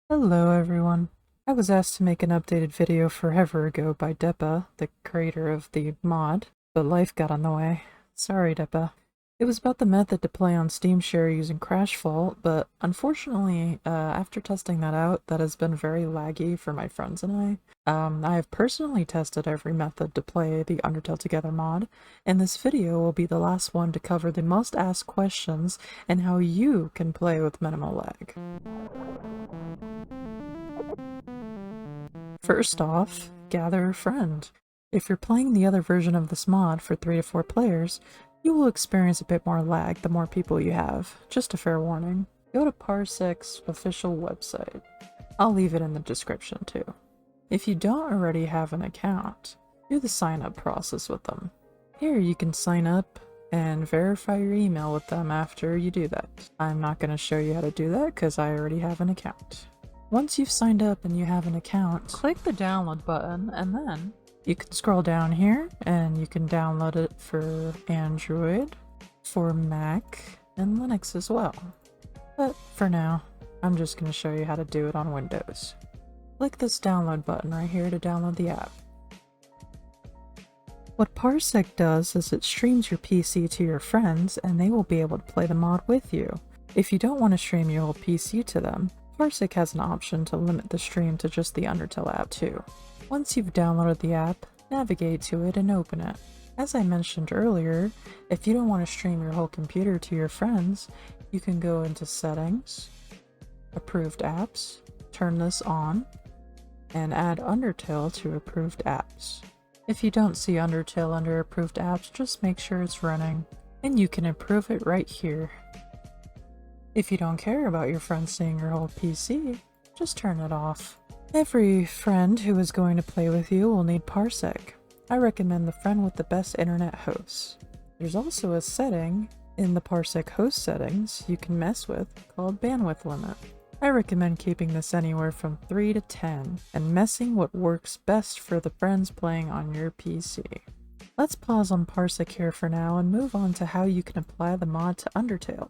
Hello everyone. I was asked to make an updated video forever ago by Depa, the creator of the mod, but life got in the way. Sorry, Depa. It was about the method to play on Steam Share using Crashfault, but unfortunately, after testing that out, that has been very laggy for my friends and I. I have personally tested every method to play the Undertale Together mod, and this video will be the last one to cover the most asked questions and how you can play with minimal lag. First off, gather a friend. If you're playing the other version of this mod for 3 to 4 players, you will experience a bit more lag the more people you have. Just a fair warning. Go to Parsec's official website. I'll leave it in the description too. If you don't already have an account, do the sign up process with them. Here you can sign up and verify your email with them after you do that. I'm not going to show you how to do that because I already have an account. Once you've signed up and you have an account, click the download button and then you can scroll down here and you can download it for Android, for Mac, and Linux as well. But for now, I'm just going to show you how to do it on Windows. Click this download button right here to download the app. What Parsec does is it streams your PC to your friends and they will be able to play the mod with you. If you don't want to stream your whole PC to them, Parsec has an option to limit the stream to just the Undertale app too. Once you've downloaded the app, navigate to it and open it. As I mentioned earlier, if you don't want to stream your whole computer to your friends, you can go into Settings, Approved Apps, turn this on, and add Undertale to Approved Apps. If you don't see Undertale under Approved Apps, just make sure it's running, and you can approve it right here. If you don't care about your friends seeing your whole PC, just turn it off. Every friend who is going to play with you will need Parsec. I recommend the friend with the best internet hosts. There's also a setting in the Parsec host settings you can mess with called bandwidth limit. I recommend keeping this anywhere from 3 to 10 and messing what works best for the friends playing on your PC. Let's pause on Parsec here for now and move on to how you can apply the mod to Undertale,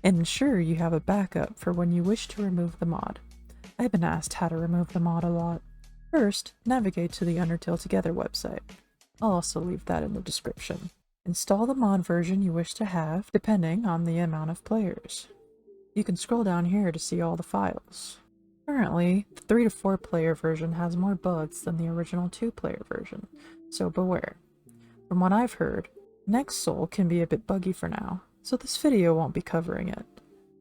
and ensure you have a backup for when you wish to remove the mod. I've been asked how to remove the mod a lot. First, navigate to the Undertale Together website. I'll also leave that in the description. Install the mod version you wish to have, depending on the amount of players. You can scroll down here to see all the files. Currently, the 3 to 4 player version has more bugs than the original 2 player version, so beware. From what I've heard, Noxxy can be a bit buggy for now, so this video won't be covering it.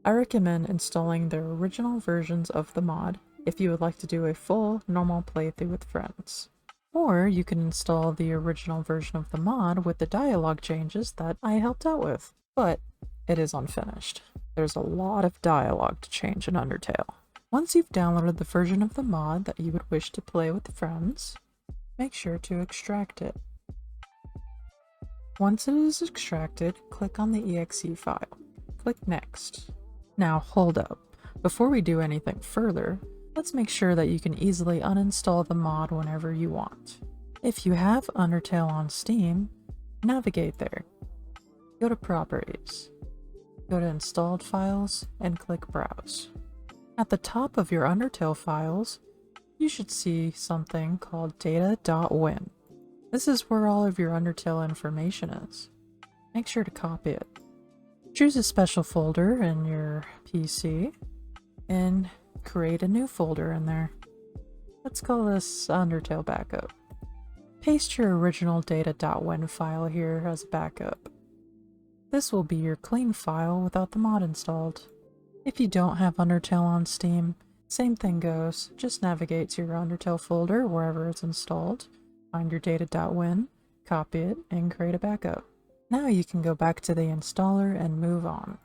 I recommend installing the original versions of the mod if you would like to do a full, normal playthrough with friends. Or you can install the original version of the mod with the dialogue changes that I helped out with, but it is unfinished. There's a lot of dialogue to change in Undertale. Once you've downloaded the version of the mod that you would wish to play with friends, make sure to extract it. Once it is extracted, click on the exe file. Click Next. Now hold up. Before we do anything further, let's make sure that you can easily uninstall the mod whenever you want. If you have Undertale on Steam, navigate there. Go to Properties. Go to Installed Files and click Browse. At the top of your Undertale files, you should see something called data.win. This is where all of your Undertale information is. Make sure to copy it. Choose a special folder in your PC and create a new folder in there. Let's call this Undertale Backup. Paste your original data.win file here as a backup. This will be your clean file without the mod installed. If you don't have Undertale on Steam, same thing goes. Just navigate to your Undertale folder wherever it's installed, find your data.win, copy it, and create a backup. Now you can go back to the installer and move on.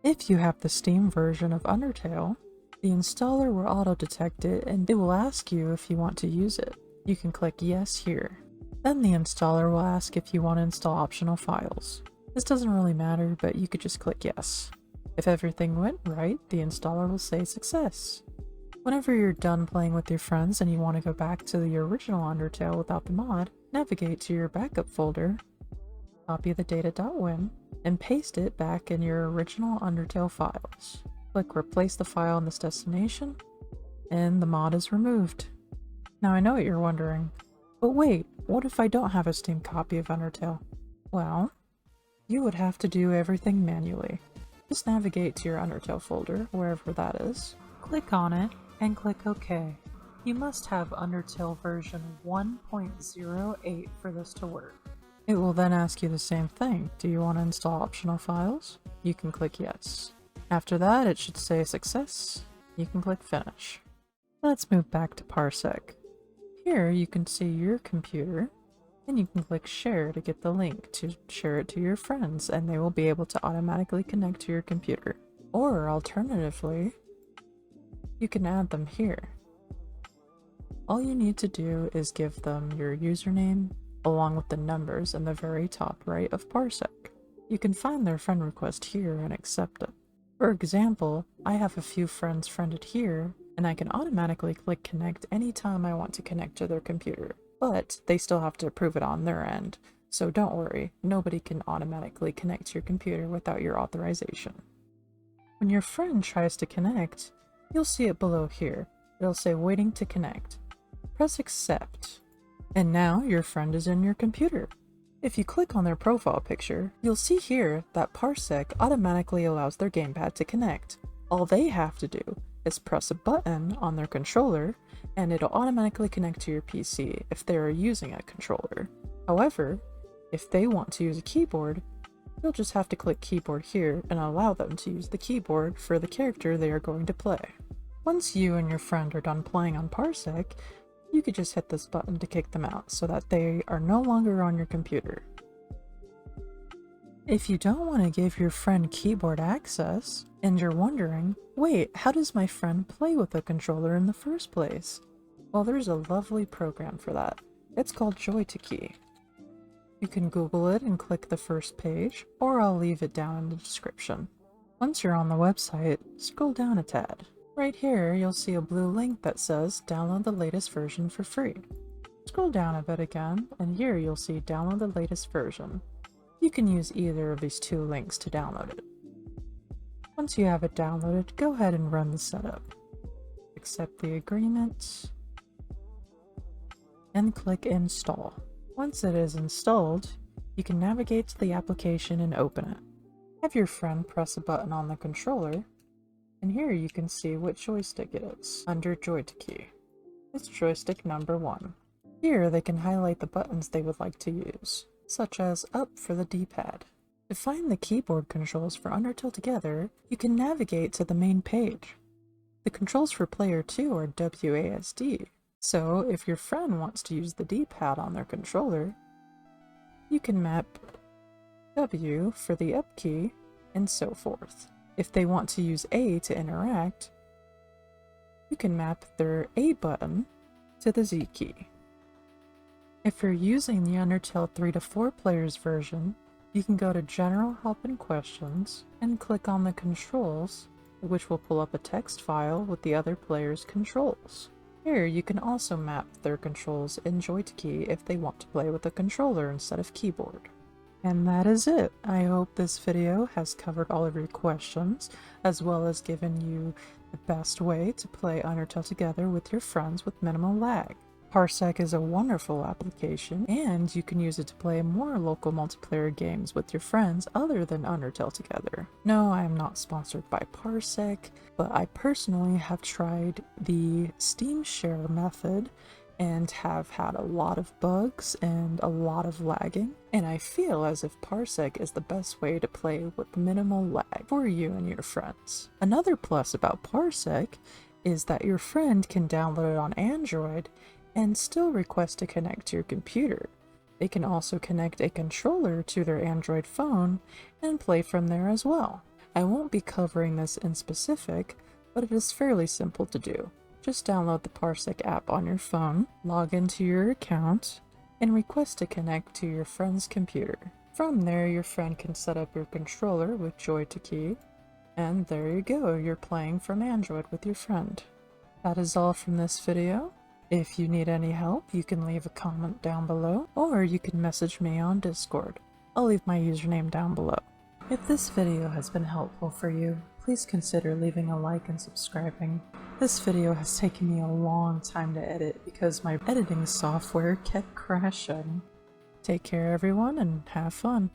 If you have the Steam version of Undertale, the installer will auto-detect it and it will ask you if you want to use it. You can click Yes here. Then the installer will ask if you want to install optional files. This doesn't really matter, but you could just click Yes. If everything went right, the installer will say Success. Whenever you're done playing with your friends and you want to go back to the original Undertale without the mod, navigate to your backup folder, copy the data.win, and paste it back in your original Undertale files. Click Replace the file in this destination, and the mod is removed. Now I know what you're wondering, but wait, what if I don't have a Steam copy of Undertale? Well, you would have to do everything manually. Just navigate to your Undertale folder, wherever that is, click on it, and click OK. You must have Undertale version 1.08 for this to work. It will then ask you the same thing. Do you want to install optional files? You can click yes. After that, it should say success. You can click finish. Let's move back to Parsec. Here you can see your computer, and you can click share to get the link to share it to your friends, and they will be able to automatically connect to your computer. Or alternatively, you can add them here. All you need to do is give them your username along with the numbers in the very top right of Parsec. You can find their friend request here and accept it. For example, I have a few friends friended here, and I can automatically click connect anytime I want to connect to their computer. But they still have to approve it on their end, so don't worry, nobody can automatically connect to your computer without your authorization. When your friend tries to connect, you'll see it below here. It'll say waiting to connect. Press accept. And now your friend is in your computer. If you click on their profile picture, you'll see here that Parsec automatically allows their gamepad to connect. All they have to do is press a button on their controller, and it'll automatically connect to your PC if they are using a controller. However, if they want to use a keyboard, you'll just have to click keyboard here and allow them to use the keyboard for the character they are going to play. Once you and your friend are done playing on Parsec, you could just hit this button to kick them out so that they are no longer on your computer. If you don't want to give your friend keyboard access, and you're wondering, wait, how does my friend play with a controller in the first place? Well, there's a lovely program for that. It's called Joy2Key. You can Google it and click the first page, or I'll leave it down in the description. Once you're on the website, scroll down a tad. Right here, you'll see a blue link that says download the latest version for free. Scroll down a bit again, and here you'll see download the latest version. You can use either of these two links to download it. Once you have it downloaded, go ahead and run the setup. Accept the agreement, and click install. Once it is installed, you can navigate to the application and open it. Have your friend press a button on the controller, and here you can see what joystick it is under Joy2Key. It's joystick number 1. Here they can highlight the buttons they would like to use, such as up for the D-pad. To find the keyboard controls for Undertale together, you can navigate to the main page. The controls for player 2 are WASD, so if your friend wants to use the D-pad on their controller, you can map W for the up key, and so forth. If they want to use A to interact, you can map their A button to the Z key. If you're using the Undertale 3 to 4 players version, you can go to General Help and Questions and click on the controls, which will pull up a text file with the other players' controls. Here you can also map their controls in Joy2Key if they want to play with a controller instead of keyboard. And that is it. I hope this video has covered all of your questions, as well as given you the best way to play Undertale together with your friends with minimal lag. Parsec is a wonderful application, and you can use it to play more local multiplayer games with your friends other than Undertale together. No, I am not sponsored by Parsec, but I personally have tried the Steam Share method and have had a lot of bugs and a lot of lagging, and I feel as if Parsec is the best way to play with minimal lag for you and your friends. Another plus about Parsec is that your friend can download it on Android and still request to connect to your computer. They can also connect a controller to their Android phone and play from there as well. I won't be covering this in specific, but it is fairly simple to do. Just download the Parsec app on your phone, log into your account, and request to connect to your friend's computer. From there, your friend can set up your controller with Joy2Key, and there you go, you're playing from Android with your friend. That is all from this video. If you need any help, you can leave a comment down below, or you can message me on Discord. I'll leave my username down below. If this video has been helpful for you, please consider leaving a like and subscribing. This video has taken me a long time to edit because my editing software kept crashing. Take care everyone and have fun.